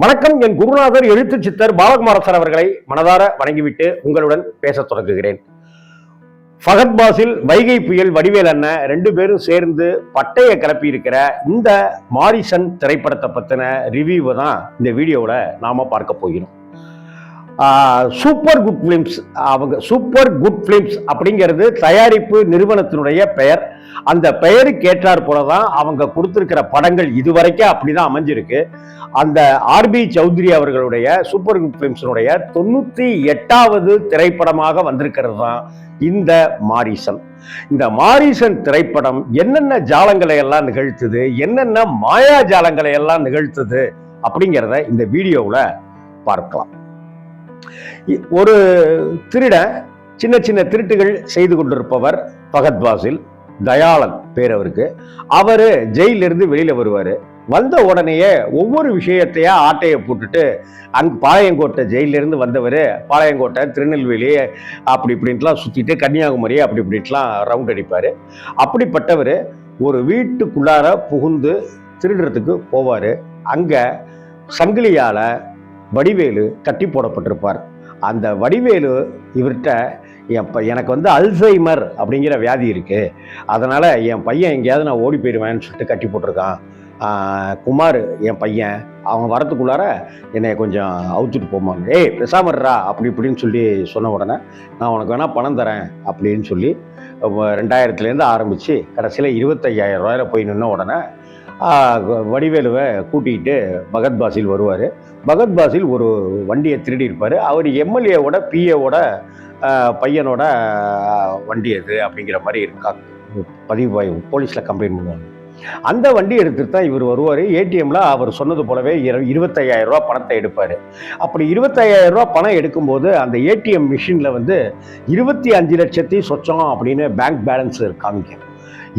வணக்கம். என் குருநாதர் எழுத்து சித்தர் பாலகுமாரசர் அவர்களை மனதார வணங்கிவிட்டு உங்களுடன் பேசத் தொடங்குகிறேன். ஃபகத் பாசில், வைகை புயல், வடிவேல் அண்ணன் ரெண்டு பேரும் சேர்ந்து பட்டையை கிளப்பி இருக்கிற இந்த மாரிசன் திரைப்படத்தை பற்றின ரிவ்யூவை தான் இந்த வீடியோவில் நாம பார்க்க போகிறோம். சூப்பர் குட் ஃபிலிம்ஸ், அவங்க சூப்பர் குட் ஃபிலிம்ஸ் அப்படிங்கிறது தயாரிப்பு நிறுவனத்தினுடைய பெயர். அந்த பெயருக்கு ஏற்றார் போல தான் அவங்க கொடுத்துருக்கிற படங்கள் இதுவரைக்கும் அப்படிதான் அமைஞ்சிருக்கு. அந்த ஆர்பி சௌத்ரி அவர்களுடைய சூப்பர் குட் ஃபிலிம்ஸினுடைய 98வது திரைப்படமாக வந்திருக்கிறது தான் இந்த மாரிசன். இந்த மாரிசன் திரைப்படம் என்னென்ன ஜாலங்களை எல்லாம் நிகழ்த்துது, என்னென்ன மாயா ஜாலங்களை எல்லாம் நிகழ்த்துது அப்படிங்கிறத இந்த வீடியோவில் பார்க்கலாம். ஒரு திருடன் சின்ன சின்ன திருட்டுகள் செய்து கொண்டிருப்பவர் ஃபகத் பாசில், தயாளன் பேர் அவருக்கு. அவரு ஜெயிலிருந்து வெளியில வருவாரு. வந்த உடனேயே ஒவ்வொரு விஷயத்தையா ஆட்டையை போட்டுட்டு பாளையங்கோட்டை ஜெயிலிருந்து வந்தவர் பாளையங்கோட்டை, திருநெல்வேலி அப்படி இப்படின்ட்டுலாம் சுற்றிட்டு கன்னியாகுமரி அப்படி இப்படின்ட்டுலாம் ரவுண்ட் அடிப்பார். அப்படிப்பட்டவர் ஒரு வீட்டுக்குள்ளார புகுந்து திருடுறதுக்கு போவார். அங்கே சங்கிலியால் வடிவேலு கட்டி போடப்பட்டிருப்பார். அந்த வடிவேலு இவர்கிட்ட எனக்கு வந்து அல்சைமர் அப்படிங்கிற வியாதி இருக்குது, அதனால் என் பையன் எங்கேயாவது நான் ஓடி போயிடுவேன்னு சொல்லிட்டு கட்டி போட்டிருக்கான். குமார் என் பையன், அவன் வரத்துக்குள்ளார என்னை கொஞ்சம் அவுத்துட்டு போமாங்க, பெசாமர்றா அப்படி இப்படின்னு சொல்லி சொன்ன உடனே நான் உனக்கு வேணால் பணம் தரேன் அப்படின்னு சொல்லி 2000 ஆரம்பித்து கடைசியில் 25,000 ரூபாயில் போய் நின்ன உடனே வடிவேலுவை கூட்டிகிட்டு பகத் பாசில் வருவார். பகத் பாசில் ஒரு வண்டியை திருடி இருப்பார். அவர் எம்எல்ஏவோட பிஏவோட பையனோட வண்டி அது அப்படிங்கிற மாதிரி இருக்கா பதிவு போலீஸில் கம்ப்ளைண்ட் பண்ணுவாங்க. அந்த வண்டி எடுத்துட்டு தான் இவர் வருவார். ஏடிஎம்ல அவர் சொன்னது போலவே 25,000 ரூபா பணத்தை எடுப்பார். அப்படி 25,000 ரூபா பணம் எடுக்கும்போது அந்த ஏடிஎம் மிஷினில் வந்து 25 லட்சத்தி சொச்சம் அப்படின்னு பேங்க் பேலன்ஸ் காமிக்கும்.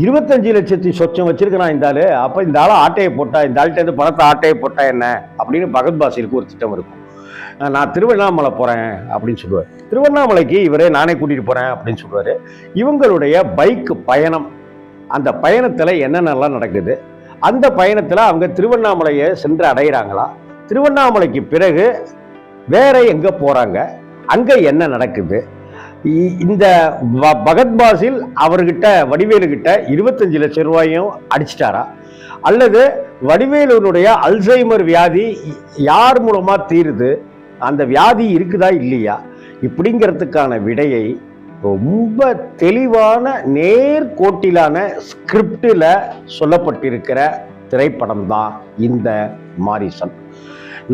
25 லட்சத்தி சொச்சம் வச்சிருக்கேன் இந்த ஆளு. அப்போ இந்த ஆளை ஆட்டையை போட்டா, இந்த ஆள்கிட்ட பணத்தை ஆட்டையை போட்டா என்ன அப்படின்னு பகத் பாசிலுக்கு ஒரு திட்டம் இருக்கும். நான் திருவண்ணாமலை போகிறேன் அப்படின்னு சொல்லுவார். திருவண்ணாமலைக்கு இவரே நானே கூட்டிகிட்டு போகிறேன் அப்படின்னு சொல்லுவார். இவங்களுடைய பைக் பயணம், அந்த பயணத்தில் என்னென்னலாம் நடக்குது, அந்த பயணத்தில் அவங்க திருவண்ணாமலையை சென்று அடைகிறாங்களா, திருவண்ணாமலைக்கு பிறகு வேற எங்கே போகிறாங்க, அங்கே என்ன நடக்குது, இந்த பகத் பாசில் அவர்கிட்ட வடிவேலுகிட்ட 25 லட்சம் ரூபாயும் அடிச்சிட்டாரா, அல்லது வடிவேலுடைய அல்சைமர் வியாதி யார் மூலமா தீருது, அந்த வியாதி இருக்குதா இல்லையா, இப்படிங்கிறதுக்கான விடையை ரொம்ப தெளிவான நேர்கோட்டிலான ஸ்கிரிப்டில் சொல்லப்பட்டிருக்கிற திரைப்படம் தான் இந்த மாரிசன்.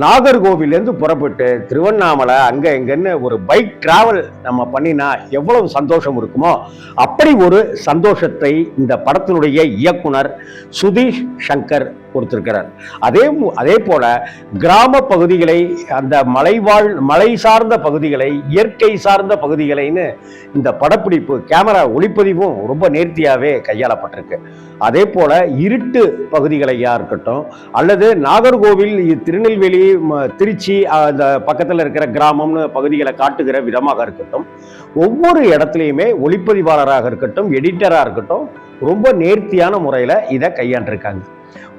நாகர்கோவிலேருந்து புறப்பட்டு திருவண்ணாமலை அங்கே எங்கன்னு ஒரு பைக் டிராவல் நம்ம பண்ணினா எவ்வளவு சந்தோஷம் இருக்குமோ அப்படி ஒரு சந்தோஷத்தை இந்த படத்தினுடைய இயக்குனர் சுதீஷ் சங்கர் கொடுத்திருக்கிறார். அதே போல கிராம பகுதிகளை, அந்த மலை சார்ந்த பகுதிகளை, இயற்கை சார்ந்த பகுதிகளைன்னு இந்த படப்பிடிப்பு கேமரா ஒளிப்பதிவும் ரொம்ப நேர்த்தியாகவே கையாளப்பட்டிருக்கு. அதே போல இருட்டு பகுதிகளையா இருக்கட்டும், அல்லது நாகர்கோவில், திருநெல்வேலி, திருச்சி அந்த பக்கத்தில் இருக்கிற கிராமம்னு பகுதிகளை காட்டுகிற விதமாக இருக்கட்டும், ஒவ்வொரு இடத்துலையுமே ஒளிப்பதிவாளராக இருக்கட்டும், எடிட்டராக இருக்கட்டும், ரொம்ப நேர்த்தியான முறையில் இதை கையாண்டிருக்காங்க.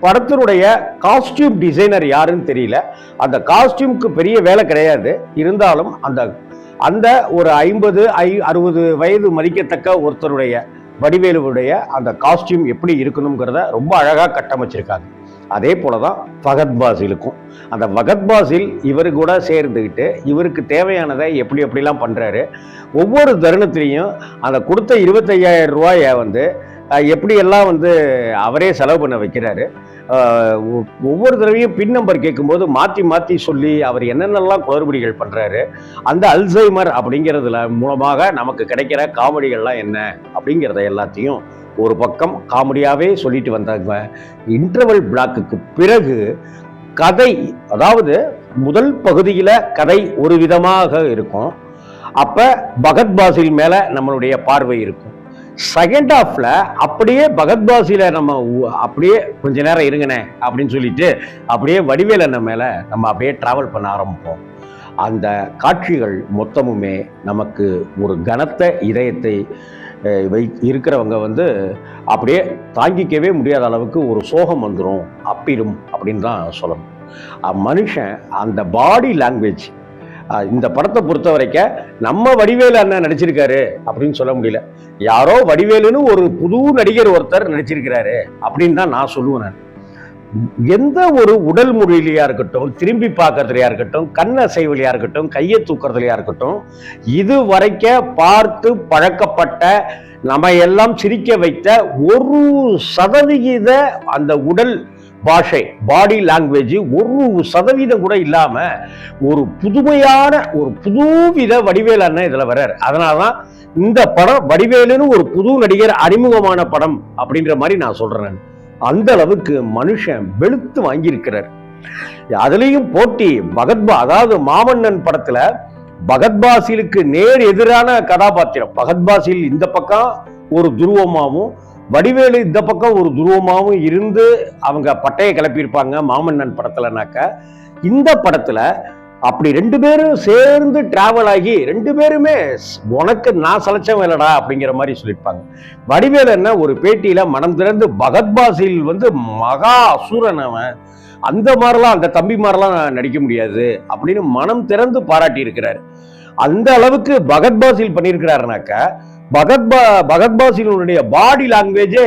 படத்தினுடைய காஸ்டியூம் டிசைனர் யாருன்னு தெரியல. அந்த காஸ்டியூம்க்கு பெரிய வேலை கிடையாது. இருந்தாலும் அந்த ஒரு 50-60 வயது மதிக்கத்தக்க ஒருத்தருடைய வடிவேலுடைய அந்த காஸ்டியூம் எப்படி இருக்கணுங்கிறத ரொம்ப அழகாக கட்டமைச்சிருக்காங்க. அதே போலதான் ஃபகத் பாசிலுக்கும். அந்த ஃபகத் பாசில் இவரு கூட சேர்ந்துக்கிட்டு இவருக்கு தேவையானதை எப்படிலாம் பண்றாரு. ஒவ்வொரு தருணத்திலையும் அந்த கொடுத்த 25,000 ரூபாயை வந்து எப்படியெல்லாம் வந்து அவரே செலவு பண்ண வைக்கிறாரு. ஒவ்வொரு தடவையும் பின் நம்பர் கேட்கும்போது மாற்றி சொல்லி அவர் என்னென்னலாம் குளறுபடிகள் பண்ணுறாரு. அந்த அல்சைமர் அப்படிங்கிறதுல மூலமாக நமக்கு கிடைக்கிற காமெடிகள்லாம் என்ன அப்படிங்கிறத எல்லாத்தையும் ஒரு பக்கம் காமெடியாகவே சொல்லிட்டு வந்தாங்க. இன்டர்வல் பிளாக்குக்கு பிறகு கதை, அதாவது முதல் பகுதியில் கதை ஒரு விதமாக இருக்கும். அப்போ பகத் பாசில் மேலே நம்மளுடைய பார்வை இருக்கும். செகண்ட் ஹாஃப்ல அப்படியே பகத் பாசில நம்ம அப்படியே கொஞ்ச நேரம் இருங்கனே அப்படின்னு சொல்லிட்டு அப்படியே வடிவேல் அண்ணன் மேல நம்ம அப்படியே டிராவல் பண்ண ஆரம்பிப்போம். அந்த காட்சிகள் மொத்தமுமே நமக்கு ஒரு கனத்த இதயத்தை இருக்கிறவங்க வந்து அப்படியே தாங்கிக்கவே முடியாத அளவுக்கு ஒரு சோகம் வந்துடும், அப்பிடும் அப்படின்னு தான் சொல்லணும். மனுஷன் அந்த பாடி லாங்குவேஜ் இந்த படத்தை பொறுத்த வரைக்கும் நம்ம வடிவேலு அண்ணன் நடிச்சிருக்காரு அப்படின்னு சொல்ல முடியல. யாரோ வடிவேலுன்னு ஒரு புது நடிகர் ஒருத்தர் நடிச்சிருக்கிறாரு அப்படின்னு தான் நான் சொல்லுவேன். நான் எந்த ஒரு உடல் மொழியிலையா இருக்கட்டும், திரும்பி பார்க்கறதுலையா இருக்கட்டும், கண் அசைவுலையா இருக்கட்டும், கையை தூக்குறதுலையா இருக்கட்டும், இது வரைக்கும் பார்த்து பழக்கப்பட்ட நம்ம எல்லாம் சிரிக்க வைத்த 1% அந்த உடல் பாஷை பாடி லாங்குவேஜ் 1% கூட இல்லாம ஒரு புதுமையான ஒரு புதுவித வடிவேலு அண்ணன் இதுல வர்றாரு. அதனாலதான் இந்த படம் வடிவேலுன்னு ஒரு புது நடிகர் அறிமுகமான படம் அப்படின்ற மாதிரி நான் சொல்றேன். அந்த அளவுக்கு மனுஷன் வெளுத்து வாங்கியிருக்கிறார். அதுலயும் போட்டி அதாவது மாமன்னன் படத்துல பகத்பாசிலுக்கு நேர் எதிரான கதாபாத்திரம். பகத்பாசில் இந்த பக்கம் ஒரு துருவமாவும் வடிவேலு இந்த பக்கம் ஒரு துருவமாவும் இருந்து அவங்க பட்டையை கிளப்பியிருப்பாங்க மாமன்னன் படத்துலனாக்க. இந்த படத்துல அப்படி 2 பேரும் சேர்ந்து டிராவல் ஆகி 2 பேருமே உனக்கு நான் சலைச்சவன் இல்லடா அப்படிங்கிற மாதிரி சொல்லியிருப்பாங்க. வடிவேலு என்ன ஒரு பேட்டியில மனம் திறந்து பகத்பாசில் மகா அசூரன் அவன், அந்த மாதிரிலாம் அந்த தம்பி மாதிரிலாம் நடிக்க முடியாது அப்படின்னு மனம் திறந்து பாராட்டி இருக்கிறார். அந்த அளவுக்கு பகத்பாசில் பண்ணியிருக்கிறாருனாக்க பகத்பாசிலுடைய பாடி லாங்குவேஜே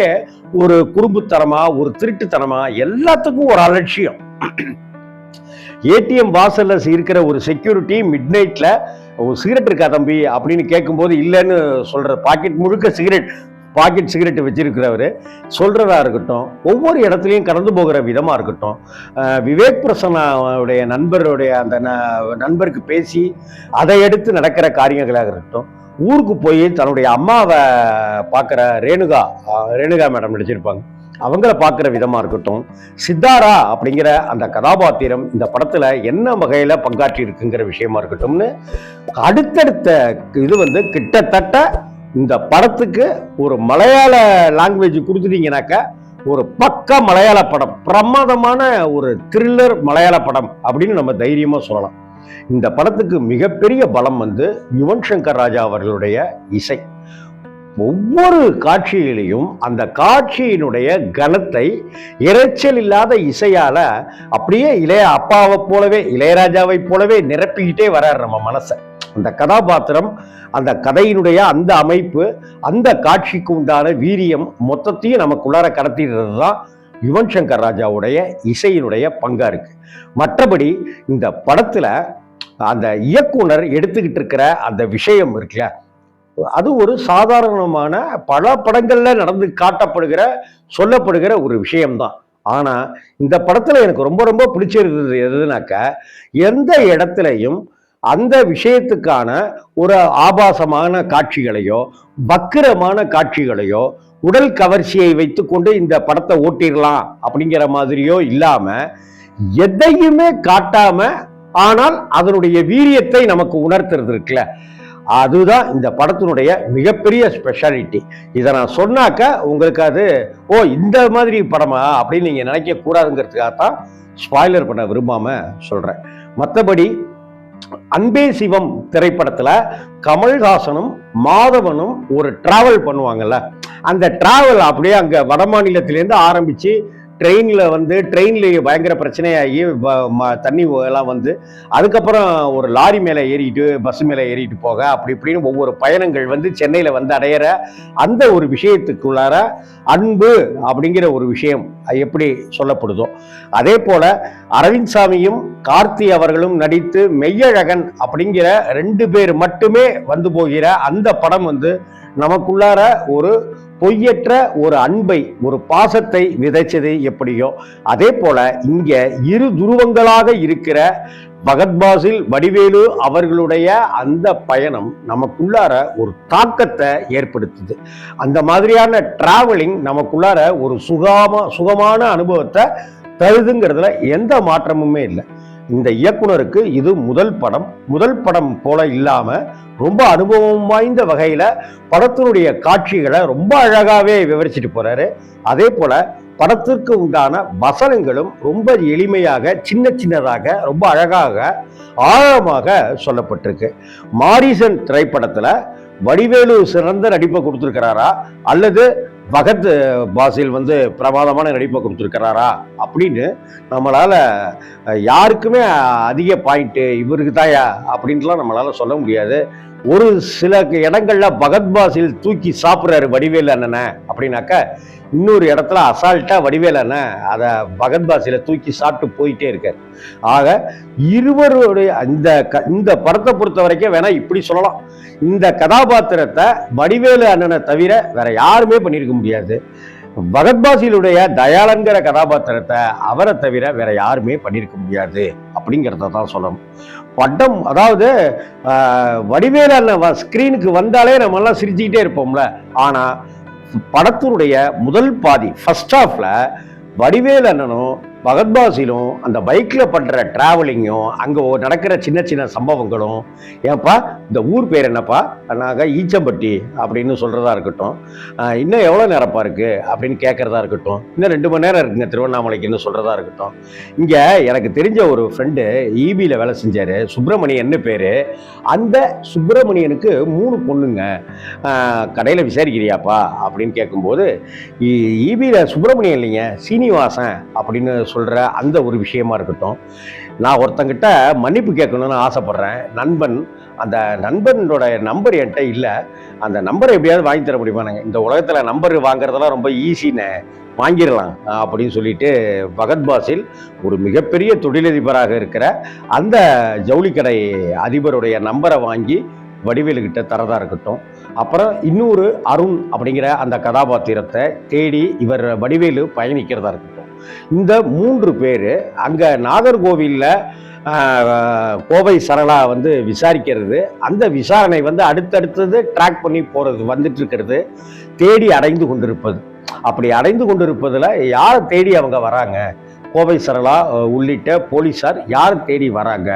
ஒரு குறும்புத்தனமா ஒரு திருட்டுத்தனமா எல்லாத்துக்கும் ஒரு அலட்சியம். ஏடிஎம் வாசல்ல இருக்கிற ஒரு செக்யூரிட்டி மிட் நைட்ல ஒரு சிகரெட் இருக்கா தம்பி அப்படின்னு கேட்கும்போது இல்லைன்னு சொல்ற, பாக்கெட் முழுக்க பாக்கெட் சிகரெட் வச்சிருக்கிறவரு சொல்றதா இருக்கட்டும், ஒவ்வொரு இடத்துலையும் கடந்து போகிற விதமா இருக்கட்டும், விவேக் பிரசன்னாவுடைய நண்பருடைய அந்த நண்பருக்கு பேசி அதை எடுத்து நடக்கிற காரியங்களாக இருக்கட்டும், ஊருக்கு போய் தன்னுடைய அம்மாவை பார்க்குற ரேணுகா மேடம் நடிச்சிருப்பாங்க, அவங்கள பார்க்குற விதமா இருக்கட்டும், சித்தாரா அப்படிங்கிற அந்த கதாபாத்திரம் இந்த படத்துல என்ன வகையில பங்காற்றி இருக்குங்கிற விஷயமா இருக்கட்டும்னு அடுத்தடுத்த இது கிட்டத்தட்ட இந்த படத்துக்கு ஒரு மலையாள லாங்குவேஜ் கொடுத்துட்டீங்கன்னாக்க ஒரு பக்கா மலையாள படம், பிரமாதமான ஒரு த்ரில்லர் மலையாள படம் அப்படின்னு நம்ம தைரியமா சொல்லலாம். இந்த படத்துக்கு மிகப்பெரிய பலம் யுவன் சங்கர் ராஜா அவர்களுடைய இசை. ஒவ்வொரு காட்சியிலையும் அந்த காட்சியினுடைய கனத்தை இரைச்சல் இல்லாத இசையால அப்படியே அப்பாவை போலவே இளையராஜாவை போலவே நிரப்பிக்கிட்டே வர்றாரு நம்ம மனசை. அந்த கதாபாத்திரம், அந்த கதையினுடைய அந்த அமைப்பு, அந்த காட்சிக்கு உண்டான வீரியம் மொத்தத்தையும் நமக்குள்ளார கடத்திடுறது தான் யுவன் சங்கர் ராஜாவுடைய இசையினுடைய பங்கா இருக்கு. மற்றபடி இந்த படத்துல அந்த இயக்குனர் எடுத்துக்கிட்டு இருக்கிற அந்த விஷயம் இருக்குல்ல, அது ஒரு சாதாரணமான பல படங்கள்ல நடந்து காட்டப்படுகிற சொல்லப்படுகிற ஒரு விஷயம்தான். ஆனா இந்த படத்துல எனக்கு ரொம்ப ரொம்ப பிடிச்சிருந்தது எதுனாக்க, எந்த இடத்துலையும் அந்த விஷயத்துக்கான ஒரு ஆபாசமான காட்சிகளையோ வக்கிரமான காட்சிகளையோ உடல் கவர்ச்சியை வைத்துக்கொண்டு இந்த படத்தை ஓட்டிடலாம் அப்படிங்கிற மாதிரியோ இல்லாம எதையுமே காட்டாம ஆனால் அதனுடைய வீரியத்தை நமக்கு உணர்த்துறது இருக்குல்ல, அதுதான் இந்த படத்தினுடைய மிகப்பெரிய ஸ்பெஷாலிட்டி. இதை நான் சொன்னாக்க உங்களுக்கு அது இந்த மாதிரி படமா அப்படின்னு நீங்க நினைக்க கூடாதுங்கிறதுக்காகத்தான் ஸ்பாய்லர் பண்ண விரும்பாம சொல்றேன். மற்றபடி அன்பே சிவம் திரைப்படத்துல கமல்ஹாசனும் மாதவனும் ஒரு டிராவல் பண்ணுவாங்கல்ல, அந்த டிராவல் அப்படியே அங்க வட மாநிலத்திலேருந்து ஆரம்பிச்சு ட்ரெயின்ல பயங்கர பிரச்சனையாகி தண்ணி எல்லாம் அதுக்கப்புறம் ஒரு லாரி மேலே ஏறிட்டு பஸ் மேலே ஏறிட்டு போக அப்படி இப்படின்னு ஒவ்வொரு பயணங்கள் சென்னையில அடையிற அந்த ஒரு விஷயத்துக்குள்ளார அன்பு அப்படிங்கிற ஒரு விஷயம் எப்படி சொல்லப்படுதோ, அதே போல அரவிந்த் சாமியும் கார்த்தி அவர்களும் நடித்து மெய்யழகன் அப்படிங்கிற 2 பேர் மட்டுமே போகிற அந்த படம் நமக்குள்ளார ஒரு பொய்யற்ற ஒரு அன்பை ஒரு பாசத்தை விதைச்சது எப்படியோ, அதே போல இங்க இரு துருவங்களாக இருக்கிற பகத்பாசில் வடிவேலு அவர்களுடைய அந்த பயணம் நமக்குள்ளார ஒரு தாக்கத்தை ஏற்படுத்துது. அந்த மாதிரியான டிராவலிங் நமக்குள்ளார ஒரு சுகமான அனுபவத்தை தருதுங்கிறதுல எந்த மாற்றமுமே இல்லை. இந்த இயக்குனருக்கு இது முதல் படம் போல இல்லாம ரொம்ப அனுபவம் வாய்ந்த வகையில படத்தினுடைய காட்சிகளை ரொம்ப அழகாவே விவரிச்சுட்டு போறாரு. அதே போல படத்திற்கு உண்டான வசனங்களும் ரொம்ப எளிமையாக சின்னதாக ரொம்ப அழகாக ஆழமாக சொல்லப்பட்டிருக்கு. மாரிசன் திரைப்படத்துல வடிவேலு சிறந்த நடிப்பை கொடுத்திருக்கிறாரா அல்லது பகத் பாசில் வந்து பிரமாதமான நடிப்பை கொடுத்துருக்கிறாரா அப்படின்னு நம்மளால யாருக்குமே அதிக பாயிண்ட்டு இவருக்கு தாயா அப்படின்ட்டுலாம் நம்மளால சொல்ல முடியாது. ஒரு சில இடங்கள்ல பகத் பாசில் தூக்கி சாப்பிட்றாரு வடிவேலு அண்ணனை அப்படின்னாக்க, இன்னொரு இடத்துல அசால்ட்டா வடிவேலு அண்ணன் அதை பகத் பாசில தூக்கி சாப்பிட்டு போயிட்டே இருக்காரு. ஆக இருவருடைய இந்த படத்தை பொறுத்த வரைக்கும் வேணா இப்படி சொல்லலாம், இந்த கதாபாத்திரத்தை வடிவேலு அண்ணனை தவிர வேற யாருமே பண்ணியிருக்க முடியாது. பகத் பாசிலுடைய தயாளன்கிற கதாபாத்திரத்தை அவரை தவிர வேற யாருமே பண்ணியிருக்க முடியாது அப்படிங்கிறத தான் சொல்லணும். படம் அதாவது வடிவேலு அண்ணன் ஸ்கிரீனுக்கு வந்தாலே நம்ம எல்லாம் சிரிச்சுக்கிட்டே இருப்போம்ல. ஆனா படத்தினுடைய முதல் பாதி ஃபர்ஸ்ட் ஹாஃப்ல வடிவேலு அண்ணனும் பகத் பாசிலும் அந்த பைக்ல பண்ற டிராவலிங்கும் அங்க நடக்கிற சின்ன சின்ன சம்பவங்களும், ஏன்பா இந்த ஊர் பேர் என்னப்பா, நாங்கள் ஈச்சம்பட்டி அப்படின்னு சொல்றதா இருக்கட்டும், இன்னும் எவ்வளோ நேரப்பா இருக்கு அப்படின்னு கேட்கறதா இருக்கட்டும், இன்னும் 2 மணி நேரம் இருக்குங்க திருவண்ணாமலைக்குன்னு சொல்றதா இருக்கட்டும். இங்க எனக்கு தெரிஞ்ச ஒரு ஃப்ரெண்டு ஈபியில் வேலை செஞ்சாரு, சுப்பிரமணியன்னு பேரு. அந்த சுப்பிரமணியனுக்கு 3 பொண்ணுங்க. கடையில் விசாரிக்கிறியாப்பா அப்படின்னு கேட்கும்போது, ஈபியில் சுப்பிரமணியன் இல்லைங்க சீனிவாசன் அப்படின்னு சொல்ற அந்த ஒரு விஷயமா இருக்கட்டும். நான் ஒருத்தங்கிட்ட மன்னிப்பு கேட்கணும்னு ஆசைப்படுறேன். நண்பன், அந்த நண்பனோட நம்பர் என்கிட்ட இல்லை, அந்த நம்பரை எப்படியாவது வாங்கி தர முடியுமா? இந்த உலகத்துல நம்பர் வாங்குறதெல்லாம் ரொம்ப ஈஸின்னு வாங்கிடலாம் அப்படின்னு சொல்லிட்டு பகத் பாசில் ஒரு மிகப்பெரிய தொழிலதிபராக இருக்கிற அந்த ஜவுளிக்கடை அதிபருடைய நம்பரை வாங்கி வடிவேலுகிட்ட தரதா இருக்கட்டும். அப்புறம் இன்னொரு அருண் அப்படிங்கிற அந்த கதாபாத்திரத்தை தேடி இவர் வடிவேலு பயணிக்கிறதா இருக்கட்டும். இந்த 3 பேர் அங்க நாகர்கோவில்ல கோவை சரளா வந்து விசாரிக்கிறது, அந்த விசாரணை வந்து அடுத்தடுத்தது ட்ராக் பண்ணி போறது, வந்துட்டு இருக்கிறது, தேடி அடைந்து கொண்டிருப்பது. அப்படி அடைந்து கொண்டிருப்பதுல யாரை தேடி அவங்க வராங்க, கோவை சரளா உள்ளிட்ட போலீஸார் யார் தேடி வராங்க,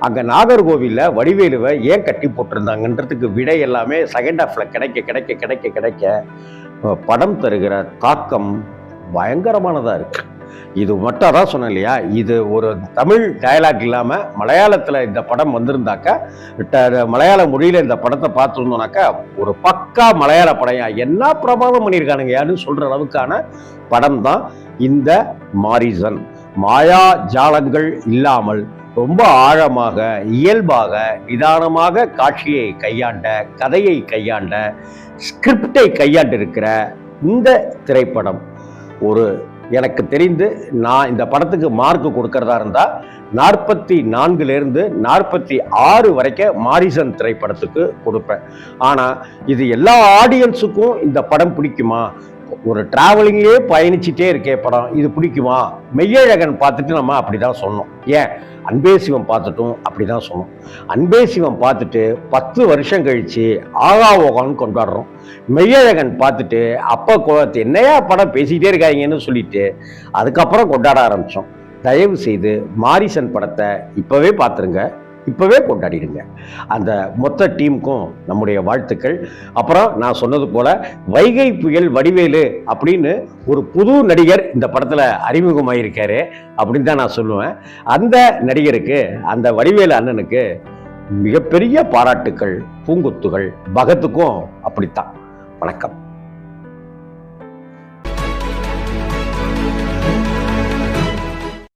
அங்கே நாகர்கோவிலில் வடிவேலுவை ஏன் கட்டி போட்டிருந்தாங்கன்றதுக்கு விடை எல்லாமே செகண்ட் ஹாஃப்ல கிடைக்க கிடைக்க கிடைக்க கிடைக்க படம் தருகிற தாக்கம் பயங்கரமானதாக இருக்கு. இது மட்டும் தான் சொன்னேன் இல்லையா, இது ஒரு தமிழ் டயலாக் இல்லாமல் மலையாளத்தில் இந்த படம் வந்திருந்தாக்கா, மலையாள மொழியில் இந்த படத்தை பார்த்துருந்தோம்னாக்கா ஒரு பக்கா மலையாள படம், என்ன பிரபாவம் பண்ணியிருக்கானுங்க யாருன்னு சொல்கிற அளவுக்கான படம் தான் இந்த மாரிசன். மாயா ஜாலங்கள் இல்லாமல் ரொம்ப ஆழமாக, இயல்பாக, நிதானமாக காட்சியை கையாண்ட, கதையை கையாண்ட, ஸ்கிரிப்டை கையாண்டு இருக்கிற இந்த திரைப்படம் ஒரு எனக்கு தெரிந்து நான் இந்த படத்துக்கு மார்க் கொடுக்கறதா இருந்தால் 44லேருந்து 46 வரைக்கும் மாரிசன் திரைப்படத்துக்கு கொடுப்பேன். ஆனால் இது எல்லா ஆடியன்ஸுக்கும் இந்த படம் பிடிக்குமா? ஒரு டிராவலிங்லேயே பயணிச்சுட்டே இருக்கே படம், இது பிடிக்குமா? மெய்யழகன் பார்த்துட்டு நம்ம அப்படிதான் சொன்னோம். ஏன் அன்பே சிவம் பார்த்துட்டும் அப்படிதான் சொன்னோம். அன்பே சிவம் பார்த்துட்டு 10 வருஷம் கழிச்சு ஆகா ஓகான்னு கொண்டாடுறோம். மெய்யழகன் பார்த்துட்டு அப்போ என்னையா படம் பேசிக்கிட்டே இருக்காங்கன்னு சொல்லிட்டு அதுக்கப்புறம் கொண்டாட ஆரம்பித்தோம். தயவு செய்து மாரிசன் படத்தை இப்போவே பார்த்துருங்க, இப்போவே கொண்டாடிடுங்க. அந்த மொத்த டீமுக்கும் நம்முடைய வாழ்த்துக்கள். அப்புறம் நான் சொன்னது போல வைகை புயல் வடிவேலு அப்படின்னு ஒரு புது நடிகர் இந்த படத்தில் அறிமுகமாயிருக்காரு அப்படின்னு தான் நான் சொல்லுவேன். அந்த நடிகருக்கு, அந்த வடிவேலு அண்ணனுக்கு மிகப்பெரிய பாராட்டுக்கள், பூங்குத்துகள். பகத்துக்கும் அப்படித்தான். வணக்கம்.